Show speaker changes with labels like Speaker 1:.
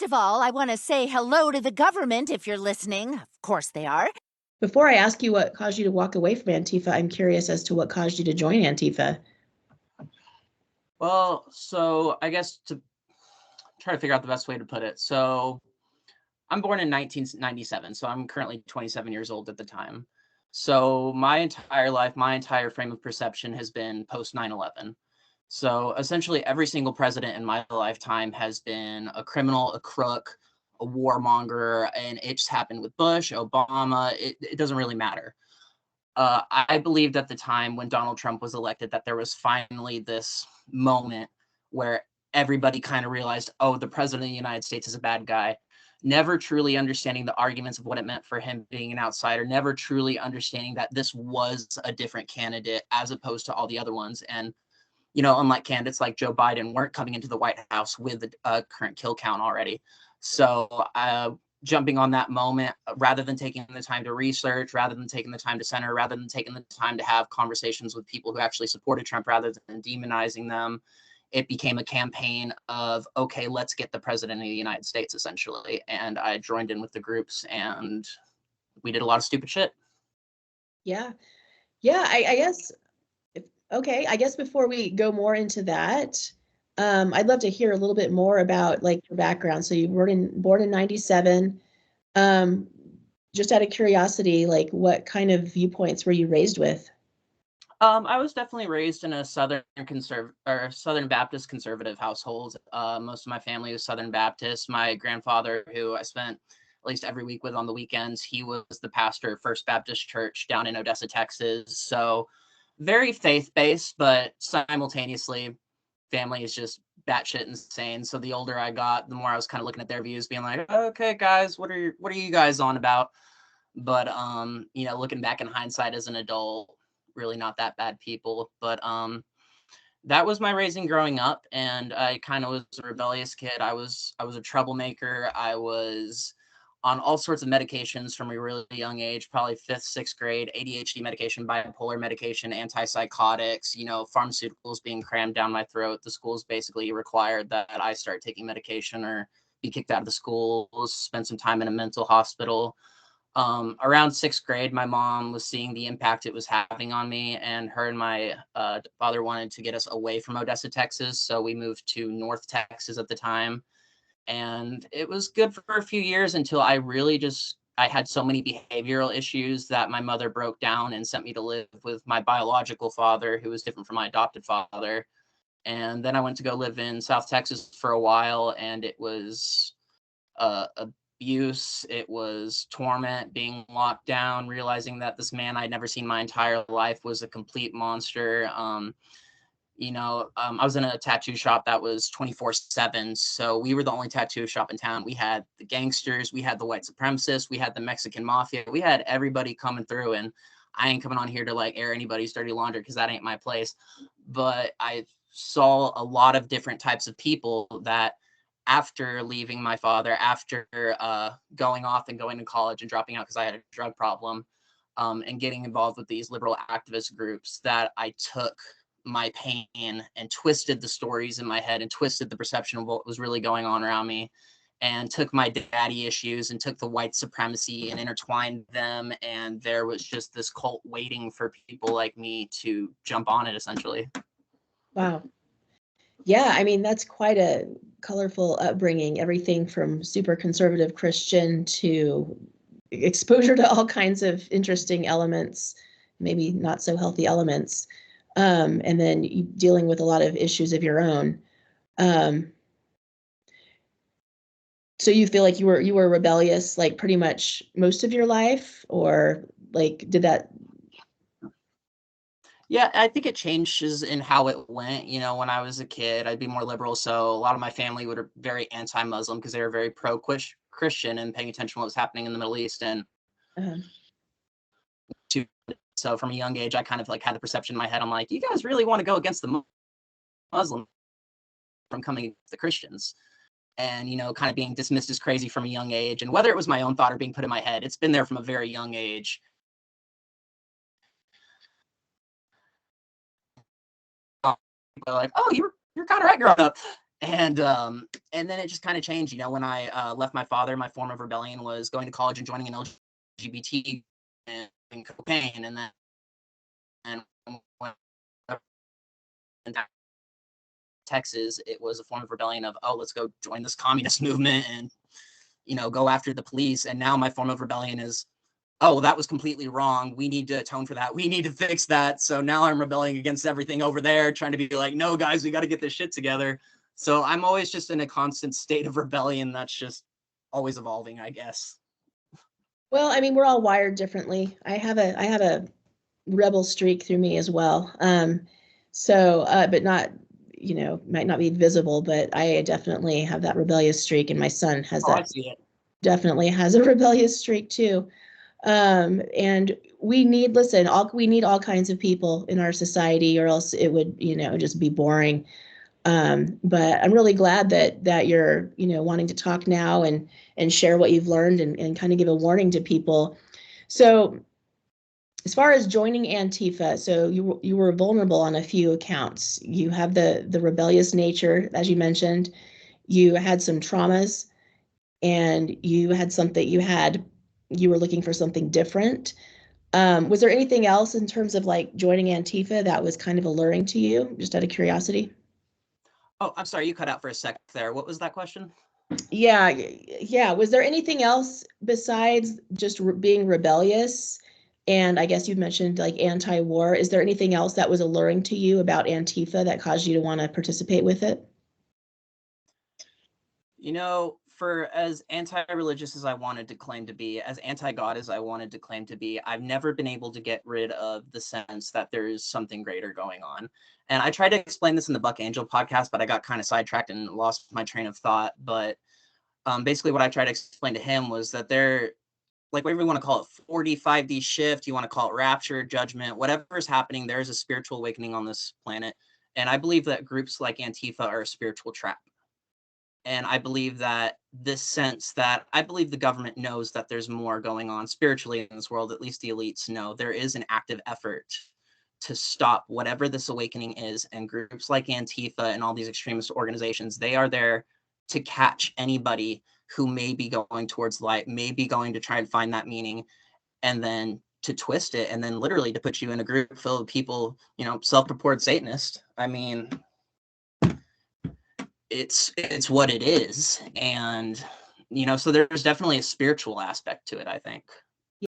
Speaker 1: of all, I want to say hello to the government if you're listening. Of course they are.
Speaker 2: Before I ask you what caused you to walk away from Antifa, I'm curious as to what caused you to join Antifa.
Speaker 3: Well, so I guess to try to figure out the best way to put it. So I'm born in 1997, so I'm currently 27 years old at the time. So my entire life, my entire frame of perception has been post 9/11. So essentially every single president in my lifetime has been a criminal, a crook, a warmonger, and it just happened with Bush, Obama. It doesn't really matter. I believed at the time when Donald Trump was elected that there was finally this moment where everybody kind of realized, oh, the president of the United States is a bad guy. Never truly understanding the arguments of what it meant for him being an outsider, never truly understanding that this was a different candidate as opposed to all the other ones. And, unlike candidates like Joe Biden weren't coming into the White House with a current kill count already. So jumping on that moment, rather than taking the time to research, rather than taking the time to center, rather than taking the time to have conversations with people who actually supported Trump, rather than demonizing them, it became a campaign of, okay, let's get the president of the United States, essentially. And I joined in with the groups and we did a lot of stupid shit.
Speaker 2: Yeah. Yeah, I guess, okay, I guess before we go more into that, I'd love to hear a little bit more about like your background. So you were born in 97. Just out of curiosity, like what kind of viewpoints were you raised with?
Speaker 3: I was definitely raised in a Southern Baptist conservative household. Most of my family was Southern Baptist. My grandfather, who I spent at least every week with on the weekends, he was the pastor of First Baptist Church down in Odessa, Texas. So very faith-based, but simultaneously, family is just batshit insane. So the older I got, the more I was kind of looking at their views, being like, okay, guys, what are you guys on about? But looking back in hindsight as an adult, really not that bad people. But that was my raising growing up, and I kind of was a rebellious kid. I was a troublemaker. I was on all sorts of medications from a really young age, probably 5th, 6th grade, ADHD medication, bipolar medication, antipsychotics, pharmaceuticals being crammed down my throat. The schools basically required that I start taking medication or be kicked out of the schools, spend some time in a mental hospital. Around 6th grade, my mom was seeing the impact it was having on me, and her and my father wanted to get us away from Odessa, Texas. So we moved to North Texas at the time. And it was good for a few years until I had so many behavioral issues that my mother broke down and sent me to live with my biological father, who was different from my adopted father. And then I went to go live in South Texas for a while, and it was abuse, it was torment, being locked down, realizing that this man I'd never seen my entire life was a complete monster. I was in a tattoo shop that was 24/7. So we were the only tattoo shop in town. We had the gangsters, we had the white supremacists, we had the Mexican mafia, we had everybody coming through. And I ain't coming on here to like air anybody's dirty laundry because that ain't my place. But I saw a lot of different types of people that after leaving my father, after going off and going to college and dropping out because I had a drug problem, and getting involved with these liberal activist groups, that I took my pain and twisted the stories in my head and twisted the perception of what was really going on around me, and took my daddy issues and took the white supremacy and intertwined them. And there was just this cult waiting for people like me to jump on it, essentially.
Speaker 2: Wow. Yeah, I mean, that's quite a colorful upbringing, everything from super conservative Christian to exposure to all kinds of interesting elements, maybe not so healthy elements, and then dealing with a lot of issues of your own. So you feel like you were rebellious like pretty much most of your life, or like did that?
Speaker 3: Yeah, I think it changes in how it went. When I was a kid, I'd be more liberal. So a lot of my family were very anti-Muslim because they were very pro-Christian and paying attention to what was happening in the Middle East. And
Speaker 2: Uh,
Speaker 3: so from a young age, I kind of like had the perception in my head. I'm like, you guys really want to go against the Muslim from coming against the Christians, and kind of being dismissed as crazy from a young age. And whether it was my own thought or being put in my head, it's been there from a very young age. Like, oh, you're kind of right growing up. And then it just kind of changed. You know, when I left my father, my form of rebellion was going to college and joining an LGBT and cocaine. And then when in Texas, it was a form of rebellion of, oh, let's go join this communist movement and, you know, go after the police. And now my form of rebellion is, oh, well, that was completely wrong. We need to atone for that. We need to fix that. So now I'm rebelling against everything over there, trying to be like, no, guys, we got to get this shit together. So I'm always just in a constant state of rebellion that's just always evolving, I guess.
Speaker 2: Well, I mean, we're all wired differently. I have a rebel streak through me as well. But not, you know, might not be visible, but I definitely have that rebellious streak, and my son has
Speaker 3: Oh, I
Speaker 2: that,
Speaker 3: see it.
Speaker 2: definitely has a rebellious streak too. And we need, listen, we need all kinds of people in our society, or else it would, you know, just be boring. But I'm really glad that you're, you know, wanting to talk now and share what you've learned and kind of give a warning to people. So as far as joining Antifa, so you were vulnerable on a few accounts. You have the rebellious nature, as you mentioned. You had some traumas, and you had something you were looking for something different. Was there anything else in terms of like joining Antifa that was kind of alluring to you, just out of curiosity?
Speaker 3: Oh, I'm sorry, you cut out for a sec there. What was that question?
Speaker 2: Yeah, yeah. Was there anything else besides just being rebellious? And I guess you mentioned like anti-war. Is there anything else that was alluring to you about Antifa that caused you to want to participate with it?
Speaker 3: You know, for as anti-religious as I wanted to claim to be, as anti-God as I wanted to claim to be, I've never been able to get rid of the sense that there is something greater going on. And I tried to explain this in the Buck Angel podcast, but I got kind of sidetracked and lost my train of thought. But basically what I tried to explain to him was that there, like whatever you want to call it, 45D shift, you want to call it rapture, judgment, whatever is happening, there is a spiritual awakening on this planet. And I believe that groups like Antifa are a spiritual trap. And I believe that this sense that I believe the government knows that there's more going on spiritually in this world, at least the elites know there is an active effort to stop whatever this awakening is. And groups like Antifa and all these extremist organizations, they are there to catch anybody who may be going towards light, may be going to try and find that meaning, and then to twist it, and then literally to put you in a group full of people, you know, self-reported Satanists. I mean, it's what it is. And you know, so there's definitely a spiritual aspect to it, I think.